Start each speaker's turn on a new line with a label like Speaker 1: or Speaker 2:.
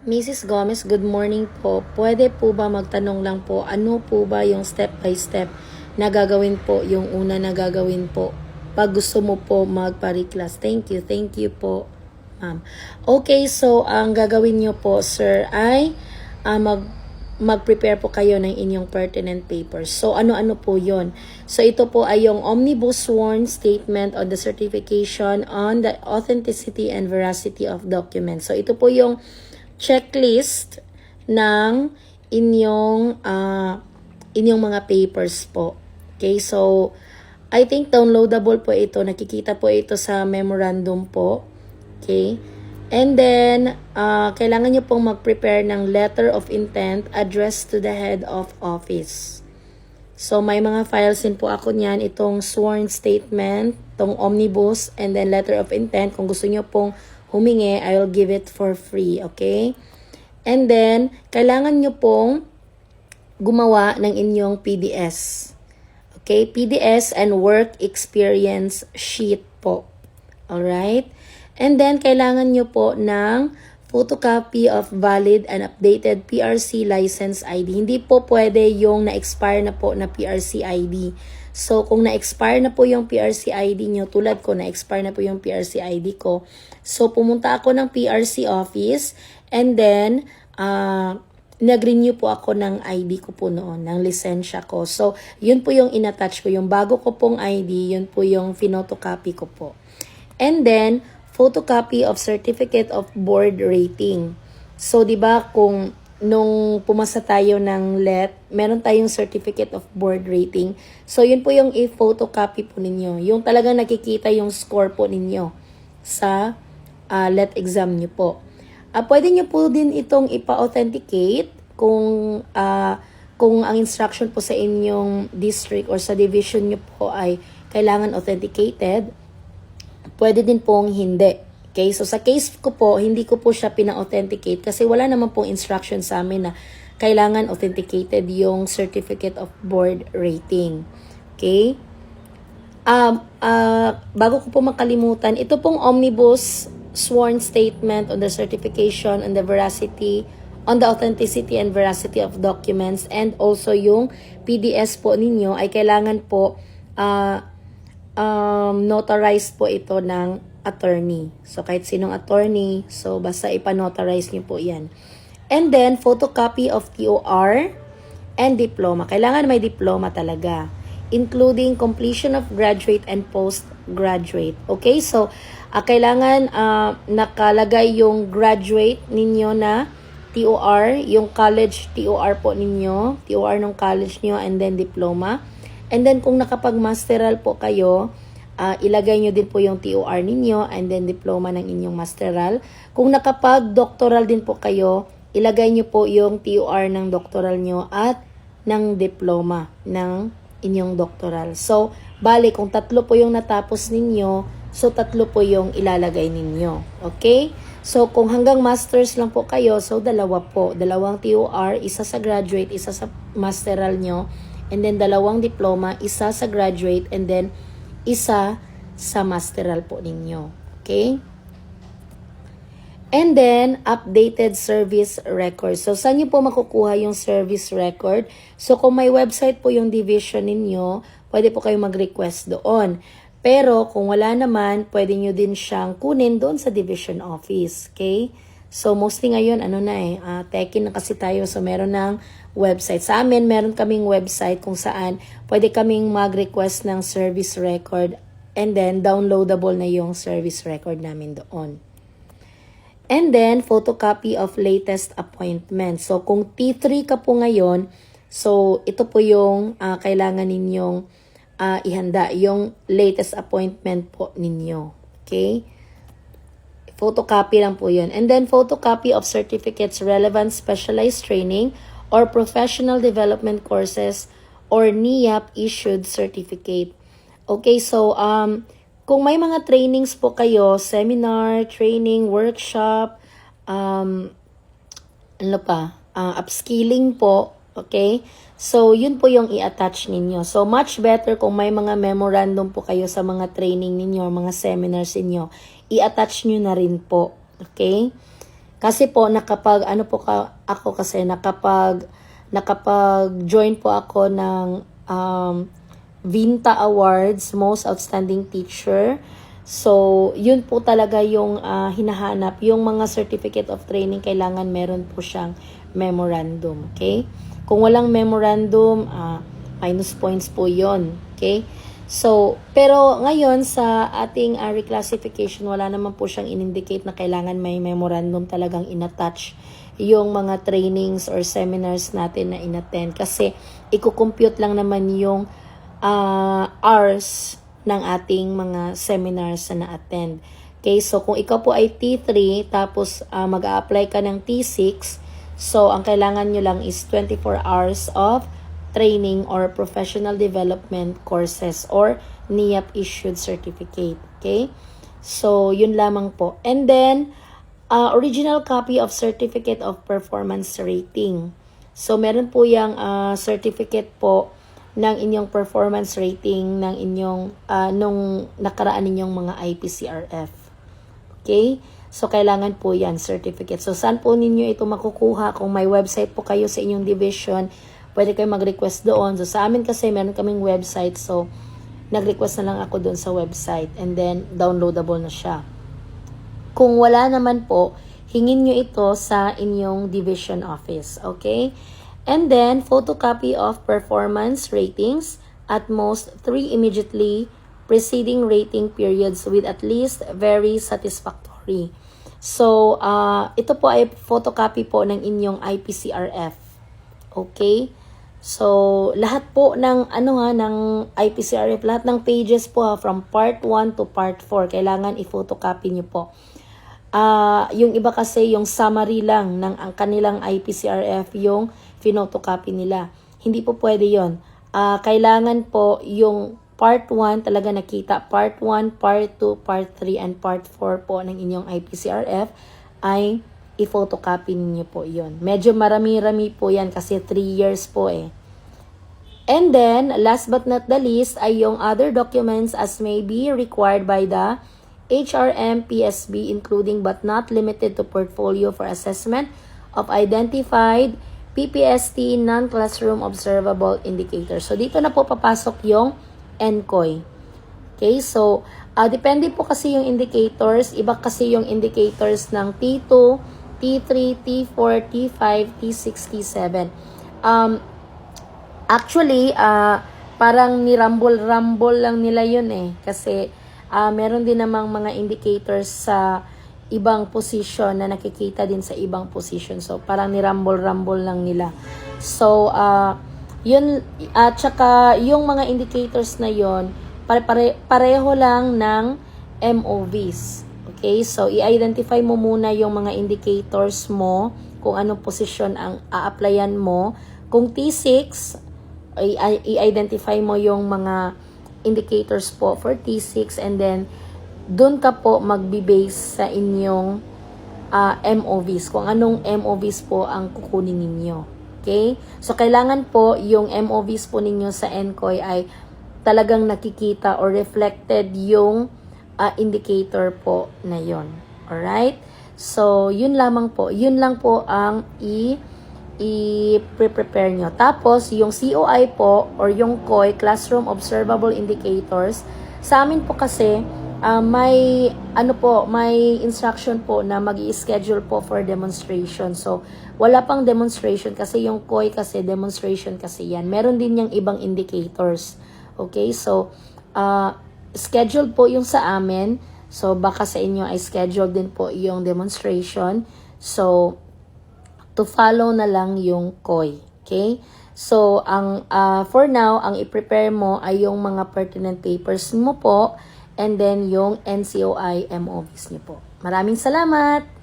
Speaker 1: Mrs. Gomez, good morning po. Pwede po ba magtanong lang po, ano po ba yung step by step na gagawin po, yung una na gagawin po pag gusto mo po magpa-reclass? Thank you po, ma'am. Okay, so ang gagawin nyo po, sir, ay mag-prepare po kayo ng inyong pertinent papers. So, ano-ano po yon? So, ito po ay yung Omnibus Sworn Statement on the Certification on the Authenticity and Veracity of Documents. So, ito po yung checklist ng inyong mga papers po. Okay, so I think downloadable po ito. Nakikita po ito sa memorandum po. Okay. And then, kailangan nyo pong mag-prepare ng letter of intent addressed to the head of office. So, may mga files din po ako niyan. Itong sworn statement, itong omnibus, and then letter of intent. Kung gusto nyo pong humingi, I will give it for free, okay? And then, kailangan nyo pong gumawa ng inyong PDS. Okay? PDS and work experience sheet po. Alright? And then, kailangan nyo po ng photocopy of valid and updated PRC license ID. Hindi po pwede yung na-expire na po na PRC ID. So, kung na-expire na po yung PRC ID nyo, tulad ko, na-expire na po yung PRC ID ko. So, pumunta ako ng PRC office and then, nag-renew po ako ng ID ko po noon, ng lisensya ko. So, yun po yung in-attach ko. Yung bago ko pong ID, yun po yung finotocopy ko po. And then, photocopy of certificate of board rating. So, di ba kung nung pumasa tayo ng LET, meron tayong certificate of board rating. So, yun po yung i-photocopy po ninyo. Yung talagang nakikita yung score po ninyo sa LET exam nyo po. Pwede nyo po din itong ipa-authenticate kung ang instruction po sa inyong district or sa division nyo po ay kailangan authenticated. Pwede din pong hindi. Okay, so sa case ko po, hindi ko po siya pina-authenticate kasi wala naman pong instruction sa amin na kailangan authenticated yung certificate of board rating. Okay? Bago ko po makalimutan, ito pong Omnibus Sworn Statement on the Certification on the Veracity, on the Authenticity and Veracity of Documents, and also yung PDS po ninyo ay kailangan po notarized po ito ng attorney. So, kahit sinong attorney, so basta ipanotarize niyo po yan. And then, photocopy of TOR and diploma. Kailangan may diploma talaga, including completion of graduate and postgraduate. Okay, so, kailangan nakalagay yung graduate ninyo na TOR, yung college TOR po ninyo, TOR ng college nyo, and then diploma. And then, kung nakapag-masteral po kayo, ilagay nyo din po yung TOR ninyo and then diploma ng inyong masteral. Kung nakapag-doctoral din po kayo, ilagay nyo po yung TOR ng doctoral nyo at ng diploma ng inyong doctoral. So, bali, kung tatlo po yung natapos ninyo, so tatlo po yung ilalagay ninyo. Okay? So, kung hanggang masters lang po kayo, so dalawa po. Dalawang TOR, isa sa graduate, isa sa masteral nyo, and then dalawang diploma, isa sa graduate, and then isa sa masteral po ninyo. Okay? And then, updated service record. So, saan nyo po makukuha yung service record? So, kung may website po yung division ninyo, pwede po kayo mag-request doon. Pero, kung wala naman, pwede nyo din siyang kunin doon sa division office. Okay? So, mostly ngayon, tekin na kasi tayo. So, meron ng website. Sa amin, meron kaming website kung saan pwede kaming mag-request ng service record and then downloadable na yung service record namin doon. And then, photocopy of latest appointment. So, kung T3 ka po ngayon, so, ito po yung kailangan ninyong ihanda, yung latest appointment po ninyo. Okay? Photocopy lang po yun. And then, photocopy of certificates relevant specialized training or professional development courses or NIAP issued certificate. Okay, so kung may mga trainings po kayo, seminar, training, workshop, upskilling po, okay? So, yun po yung i-attach ninyo. So, much better kung may mga memorandum po kayo sa mga training ninyo, mga seminars ninyo, i-attach nyo na rin po, okay? Kasi po ako kasi nakapag-join po ako ng Vinta Awards Most Outstanding Teacher. So, yun po talaga yung hinahanap. Yung mga certificate of training, kailangan meron po siyang memorandum. Okay? Kung walang memorandum, minus points po yun. Okay? So, pero ngayon sa ating reclassification, wala naman po siyang in-indicate na kailangan may memorandum talagang in-attach yung mga trainings or seminars natin na in-attend. Kasi, iko-compute lang naman yung hours ng ating mga seminars na na-attend. Okay, so kung ikaw po ay T3, tapos mag-a-apply ka ng T6, so ang kailangan nyo lang is 24 hours of training or professional development courses or NIAP issued certificate. Okay, so yun lamang po. And then, original copy of certificate of performance rating. So meron po yung certificate po ng inyong performance rating ng inyong nung nakaraan ninyong mga IPCRF. Okay? So, kailangan po yan, certificate. So, saan po ninyo ito makukuha? Kung may website po kayo sa inyong division, pwede kayo mag-request doon. So, sa amin kasi, meron kaming website. So, nag-request na lang ako doon sa website. And then, downloadable na siya. Kung wala naman po, hingin nyo ito sa inyong division office. Okay? And then, photocopy of performance ratings, at most 3 immediately preceding rating periods with at least very satisfactory. So, ito po ay photocopy po ng inyong IPCRF. Okay? So, lahat po ng, ng IPCRF, lahat ng pages po from part 1 to part 4, kailangan i-photocopy nyo po. Yung iba kasi, yung summary lang ng ang kanilang IPCRF, yung pinotocopy nila. Hindi po pwede yon. Kailangan po yung part 1 talaga nakita. Part 1, part 2, part 3, and part 4 po ng inyong IPCRF ay i-photocopy ninyo po yon. Medyo marami-rami po yan kasi 3 years po eh. And then, last but not the least ay yung other documents as may be required by the HRM PSB, including but not limited to portfolio for assessment of identified PPST non-classroom observable indicators. So, dito na po papasok yung NCOI. Okay, so, depende po kasi yung indicators. Iba kasi yung indicators ng T2, T3, T4, T5, T6, T7. Actually, parang nirambol-rambol lang nila yun eh. Kasi, meron din namang mga indicators sa ibang position na nakikita din sa ibang position. So, parang nirambol-rambol lang nila. So, yun, at saka yung mga indicators na yun, pareho lang ng MOVs. Okay? So, i-identify mo muna yung mga indicators mo, kung anong position ang a-applyan mo. Kung T6, i-identify mo yung mga indicators po for T6, and then doon ka po magbe-base sa inyong MOVs. Kung anong MOVs po ang kukunin ninyo. Okay? So, kailangan po yung MOVs po ninyo sa NCOI ay talagang nakikita or reflected yung indicator po na yon. Alright? So, yun lamang po. Yun lang po ang i-prepare nyo. Tapos, yung COI po or yung COI, Classroom Observable Indicators, sa amin po kasi, may instruction po na mag-i-schedule po for demonstration. So, wala pang demonstration kasi yung COI kasi demonstration kasi yan. Meron din yung ibang indicators. Okay? So, schedule po yung sa amin. So, baka sa inyo ay schedule din po yung demonstration. So, to follow na lang yung COI. Okay? So, for now, ang i-prepare mo ay yung mga pertinent papers mo po, and then yung NCOI MOVs niyo po. Maraming salamat!